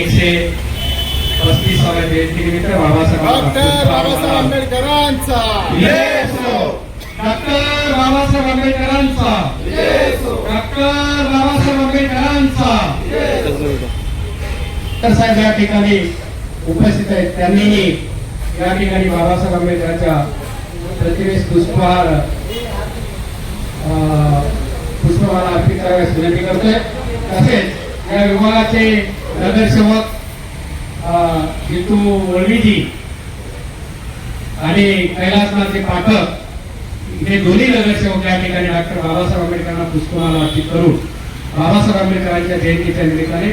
135व्या जयंतीनिमित्त बाबासाहेब आंबेडकरांचा डॉक्टर बाबासाहेब आंबेडकरांचा डॉक्टर बाबासाहेब आंबेडकरांचा तर साहेब या ठिकाणी उपस्थित आहेत. त्यांनीही या ठिकाणी बाबासाहेब आंबेडकरांच्या प्रतिमेस पुष्पहार पुष्पमाला अर्पित कराव्यास विनंती करतोय. तसेच या विभागाचे नगरसेवक जितू वळवीजी आणि कैलासनाथचे पाठक हे दोन्ही नगरसेवक या ठिकाणी डॉक्टर बाबासाहेब आंबेडकरांना पुष्पमाला अर्पित करून बाबासाहेब आंबेडकरांच्या जयंतीच्या निमित्ताने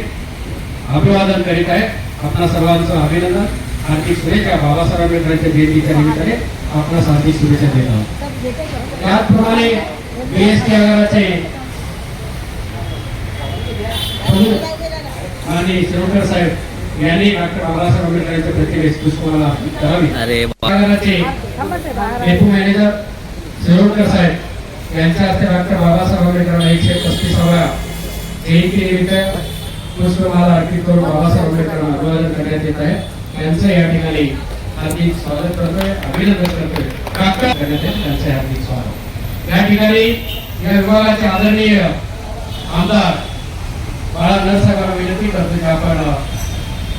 अभिवादन करीत आहेत. आपणा सर्वांचं अभिनंदन, हार्दिक शुभेच्छा. बाबासाहेब आंबेडकरांच्या जयंतीच्या निमित्ताने आपणास हार्दिक शुभेच्छा देत आहोत. त्याचप्रमाणे बीएसटी आगाराचे आणि शिरोडकर साहेब यांनी डॉक्टर बाबासाहेब आंबेडकरांच्या प्रतिमेस पुष्पमाला अर्पित करावी. आगाराचे डेपो मॅनेजर शिरोडकर साहेब यांच्या हस्ते डॉक्टर बाबासाहेब आंबेडकरांना 135व्या जयंतीनिमित्त पुष्पमाला अर्पित करून बाबासाहेब आंबेडकरांना अभिवादन करण्यात येत आहे. त्यांचं या ठिकाणी हार्दिक स्वागत करतोय, अभिनंदन करतोय. त्यांचे हार्दिक स्वागत. या ठिकाणी या विभागाचे आदरणीय आमदार बाळा नरसाहेबांना विनंती करतो की आपण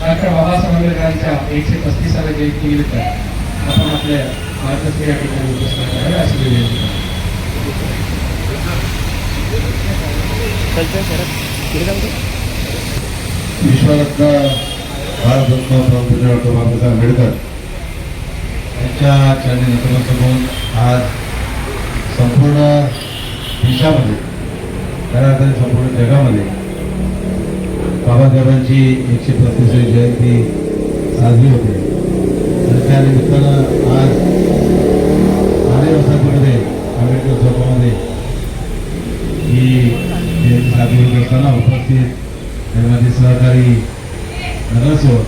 डॉक्टर बाबासाहेब आंबेडकरांच्या 135व्या जयंतीनिमित्त आपण आपल्या मार्गदर्शक या ठिकाणी उपस्थित करावे अशी विनंती करतो. विश्वरत्न भारतरत्न डॉक्टर बाबासाहेब आंबेडकर यांच्या चरणी नतमस्तक होऊन आज संपूर्ण देशामध्ये खऱ्या अर्थाने संपूर्ण जगामध्ये बाबासाहेबांची 135वी जयंती साजरी होते. आणि त्यानिमित्तानं आज आले वसाहतीमध्ये आंबेडकर चौकामध्ये ही जयंती साजरी होत असताना उपस्थित माझे सहकारी नगरसेवक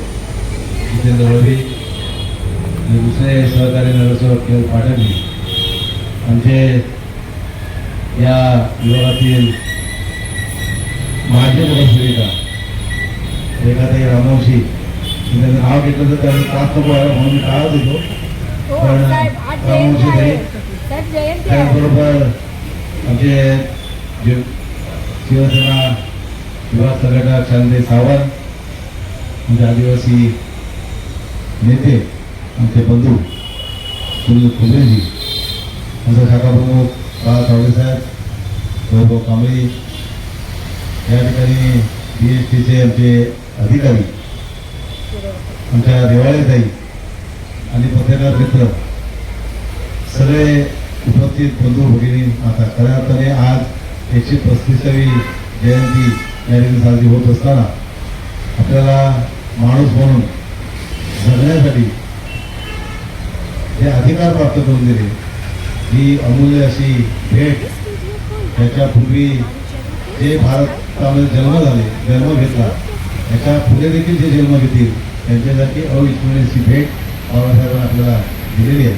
जितेंद्र वळवी आणि दुसरे सहकारी नगरसेवक केवळ पाटणी आमचे या विभागातील माजी नगरसेविका एखादी रामवंशी त्यांचं नाव घेतलं तर त्याला त्रास नको आहे म्हणून मी टाळत होतो. पण रामवंशी त्याचबरोबर आमचे शिवसेना युवा संघटक शांती सावंत, म्हणजे आदिवासी नेते आमचे बंधू सुनील खुबरेजी, आमचा शाखा प्रमुख बाळा तावडे साहेब, वैभव कांबळी, या ठिकाणी BSTचे आमचे अधिकारी, आमच्या देवाळीताई आणि पत्रकार मित्र, सगळे उपस्थित बंधू भगिनी. आता खऱ्या अर्थाने आज 135वी जयंती या ठिकाणी साजरी होत असताना आपल्याला माणूस म्हणून जगण्यासाठी जे अधिकार प्राप्त करून दिले, ही अमूल्य अशी भेट, त्याच्यापूर्वी जे भारतामध्ये जन्म घेतला, याच्या पुढे देखील जे जन्म घेतील त्यांच्यासाठी अविस्मरणीय अशी भेट बाबासाहेबांनी आपल्याला दिलेली आहे.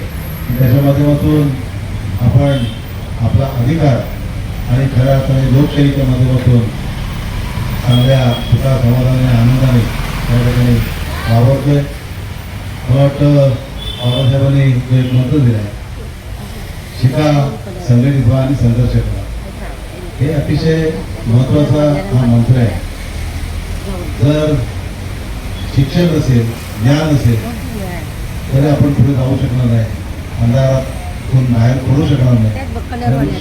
त्याच्या माध्यमातून आपण आपला अधिकार आणि खऱ्या अर्थाने लोकशाहीच्या माध्यमातून चांगल्या सुखा समाधानाने आनंदाने त्या ठिकाणी वावरतोय. मला वाटतं बाबासाहेबांनी जो एक मंत्र दिला आहे, शिका, संघटित व्हा आणि संघर्ष करा, हे अतिशय महत्त्वाचा हा मंत्र आहे. जर शिक्षण नसेल, ज्ञान नसेल तरी आपण पुढे जाऊ शकणार नाही, अंधारातून बाहेर पडू शकणार नाही.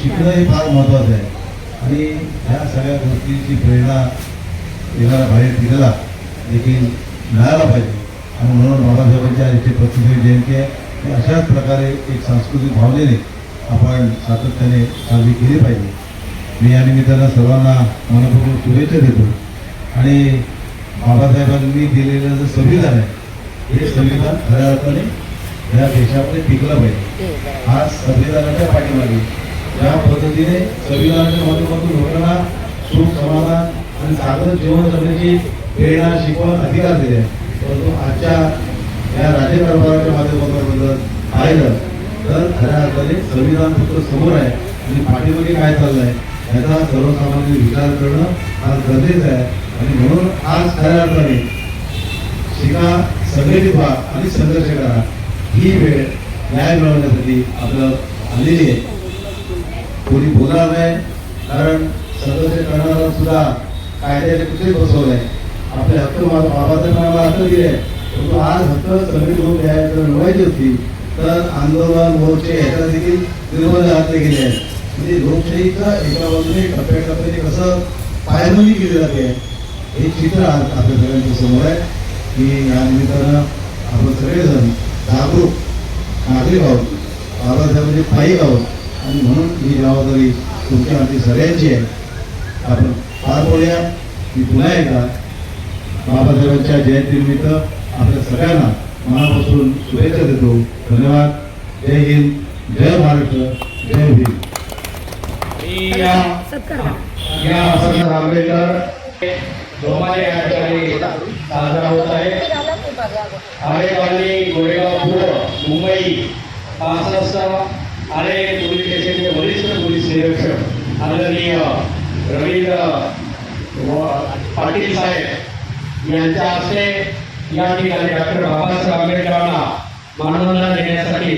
शिकणं हे फार महत्त्वाचं आहे. आणि ह्या सगळ्या गोष्टींची प्रेरणा येणारा बाहेर पिढीला देखील मिळायला पाहिजे. आणि म्हणून बाबासाहेबांच्या 135वी जयंती आहे, अशाच प्रकारे एक सांस्कृतिक भावनेने आपण सातत्याने साजरी केली पाहिजे. मी या निमित्तानं सर्वांना मनपूर्वक शुभेच्छा देतो. आणि बाबासाहेबांनी दिलेलं जे संविधान आहे, हे संविधान खऱ्या अर्थाने या देशामध्ये टिकलं पाहिजे. आज संविधानाच्या पाठीमागे ज्या पद्धतीने संविधानाच्या माध्यमातून लोकांना सुख, समाधान आणि चांगलं जीवन जगण्याची प्रेरणा, शिकवण, अधिकार दिले आहे, परंतु आजच्या या राज्यकारभाराच्या माध्यमातून पाहिलं तर खऱ्या अर्थाने संविधान फक्त समोर आहे आणि पाठीमागे काय चाललं आहे याचा सर्वसामान्य विचार करणं फार गरजेचं आहे. आणि म्हणून आज खऱ्या अर्थाने शिका, संघटित व्हा आणि संघर्ष करा. ही वेळ न्याय मिळवण्यासाठी आपलं आलेली आहे. कोणी बोलणार नाही, कारण संघर्ष करणारा सुद्धा कायद्याने कुठे बसवलंय. आपले हक्क बाबासाहेब आम्हाला हक्क दिले, परंतु आज हक्क संघटित होऊन द्यायला मिळवायची होती तर आंदोलन मोर्चे ह्याला देखील निर्बंध घातले गेले आहेत. म्हणजे लोकशाहीचं एका बाजूने टप्प्याटप्प्याने कसं पायमल्ली केली जाते हे चित्र आज आपल्या सगळ्यांच्या समोर आहे. की या निमित्तानं आपण सगळेजण जागरूक नागरिक आहोत, बाबासाहेबांचे पायिक आहोत आणि म्हणून ही जबाबदारी तुमच्या आमची सगळ्यांची आहे. आपण पार पडूया. मी पुन्हा एकदा बाबासाहेबांच्या जयंतीनिमित्त आपल्या सगळ्यांना मनापासून शुभेच्छा देतो. धन्यवाद. जय हिंद, जय महाराष्ट्र, जय भीम. या आंबेडकर जोमाने या ठिकाणी साजरा होत आहे. आरेवाली गोरेगाव पूर्व मुंबई 65 आरे पोलीस स्टेशनचे वरिष्ठ पोलीस निरीक्षक आदरणीय रवींद्र पाटील साहेब यांच्या हस्ते या ठिकाणी डॉक्टर बाबासाहेब आंबेडकरांना मानवंदना देण्यासाठी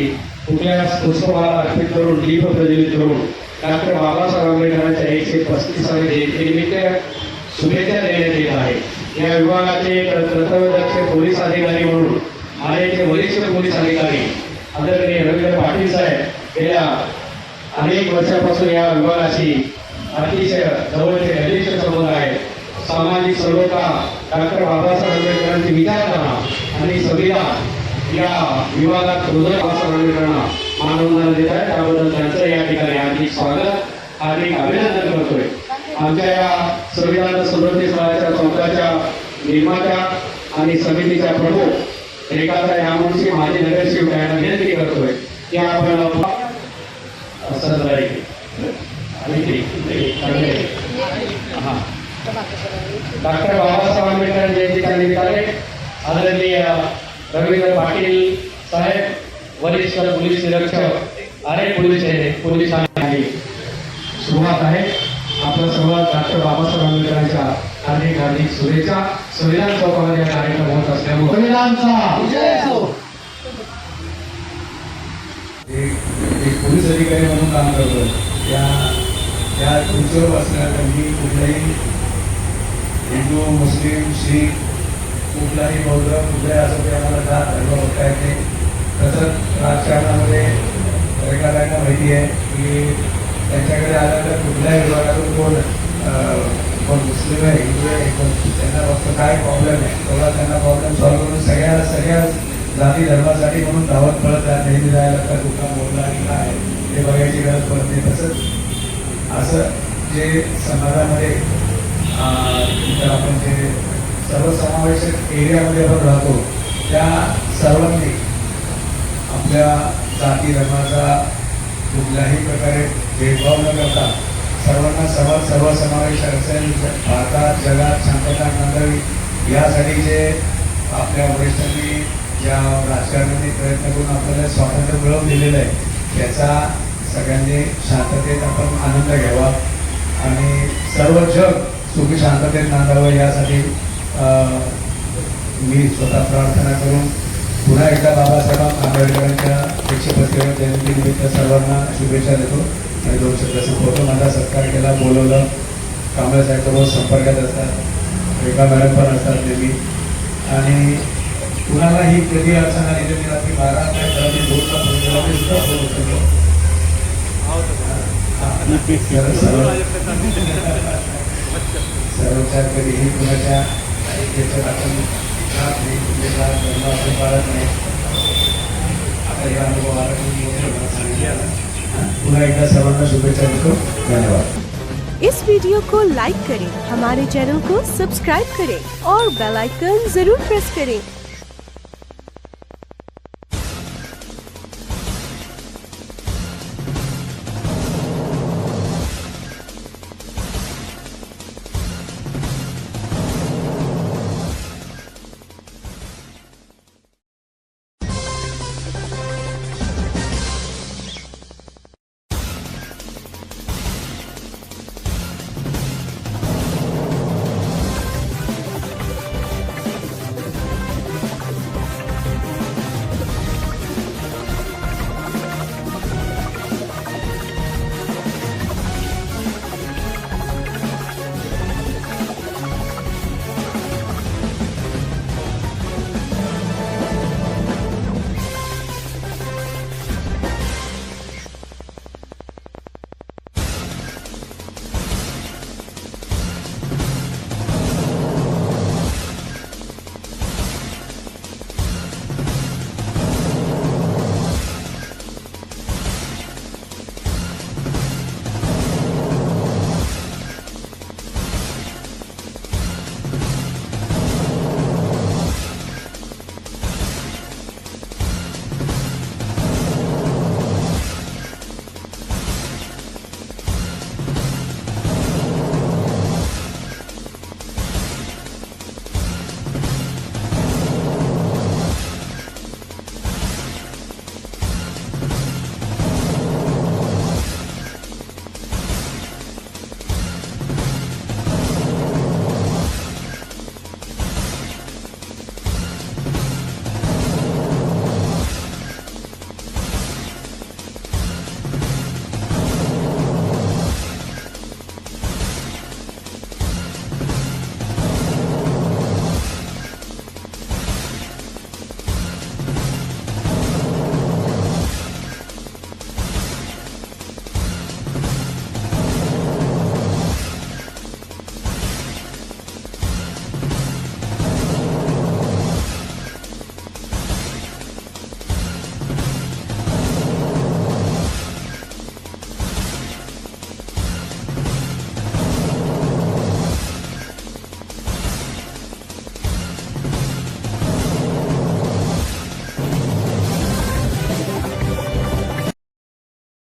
पुतळ्यास पुष्पमाला अर्पित करून दीप प्रज्वलित करून डॉक्टर बाबासाहेब आंबेडकरांच्या 135व्या जयंतीनिमित्त शुभेच्छा देण्यात येत आहे. या विभागाचे कर्तव्यदक्ष पोलीस अधिकारी म्हणून आरेचे वरिष्ठ पोलीस अधिकारी आदरणीय रवींद्र पाटील साहेब गेल्या अनेक वर्षापासून या विभागाशी अतिशय जवळचे घनिष्ठ संबंध आहेत. सामाजिक सलोखा, डॉक्टर बाबासाहेब आंबेडकरांची विचारधारा आणि संविधान या विभागात बाबासाहेब आंबेडकरांना मानवंदना देत आहे. त्याबद्दल त्यांचं या ठिकाणी हार्दिक स्वागत, हार्दिक अभिनंदन करतोय. आमच्या या संविधान समृद्धी सोहळ्याच्या चौकाच्या निर्मात्या आणि समितीच्या प्रमुख रेखाताई आमोणशी माजी नगरसेवक यांना विनंती करतोय की आपण डॉक्टर बाबासाहेब आंबेडकर जयंतीच्या निमित्ताने आदरणीय रवींद्र पाटील साहेब वरिष्ठ पोलीस निरीक्षक आरे पोलिसांनी सुरुवात आहे. आपलं सर्व डॉक्टर बाबासाहेब आंबेडकरांच्या हार्दिक हार्दिक शुभेच्छा. संविधान चौकामध्ये कार्यक्रम होत असल्यामुळे संविधानचा विजय हो. एक पोलीस अधिकारी म्हणून काम करतो. त्या खुर्चीवर असल्यानंतर मी कुठल्याही हिंदू, मुस्लिम, शीख, कुठलाही बौद्ध कुठल्याही असं ते आम्हाला जात धर्म बघता येते. तसंच राजकारणामध्ये एखाद्याला माहिती आहे की त्यांच्याकडे आल्यानंतर कुठल्याही विभागातून कोण मुस्लिम आहे, हिंदू आहे, त्यांना फक्त काय प्रॉब्लेम आहे तेवढा त्यांना प्रॉब्लेम सॉल्व्ह करून सगळ्या जाती धर्मासाठी म्हणून धावत पडत नेहमी जायला लागतात. कुठला मोडला आणि काय हे बघायची गरज पडत नाही. तसंच असं जे समाजामध्ये आपण जे सर्वसमावेशक एरियामध्ये आपण राहतो त्या सर्वांनी आपल्या जाती धर्माचा कुठल्याही प्रकारे भेदभाव न करता सर्वांना सर्वसमावेशक असेल भारतात जगात शांतता नांदावी यासाठी जे आपल्या वरिष्ठांनी ज्या राजकारण्यांनी प्रयत्न करून आपल्याला स्वातंत्र्य मिळवून दिलेलं आहे त्याचा सगळ्यांनी शांततेत आपण आनंद घ्यावा आणि सर्व जग सुखी शांततेत नांदावं यासाठी मी स्वतः प्रार्थना करून पुन्हा एकदा बाबासाहेब आंबेडकरांच्या 135व्या जयंतीनिमित्त सर्वांना शुभेच्छा देतो. आणि 2 शब्दाचा फोटो माझा सत्कार केला, बोलवलं. कांबळे साहेब रोज संपर्कात असतात, रेखा मॅडम पण असतात नेहमी. आणि कुणालाही कधी अडचण आली तर मी रात्री 12 मी 2चा फोन केला मी सुद्धा फोन उचलतो. सर्वच्या कधीही कुणाच्या याच्यात आपण पाळत नाही. आता या अनुभवाला पुन्हा एकदा सर्वांना शुभेच्छा देतो. धन्यवाद. इस वीडियो को लाइक करें, हमारे चैनल को सब्सक्राइब करें और बेल आइकन जरूर प्रेस करें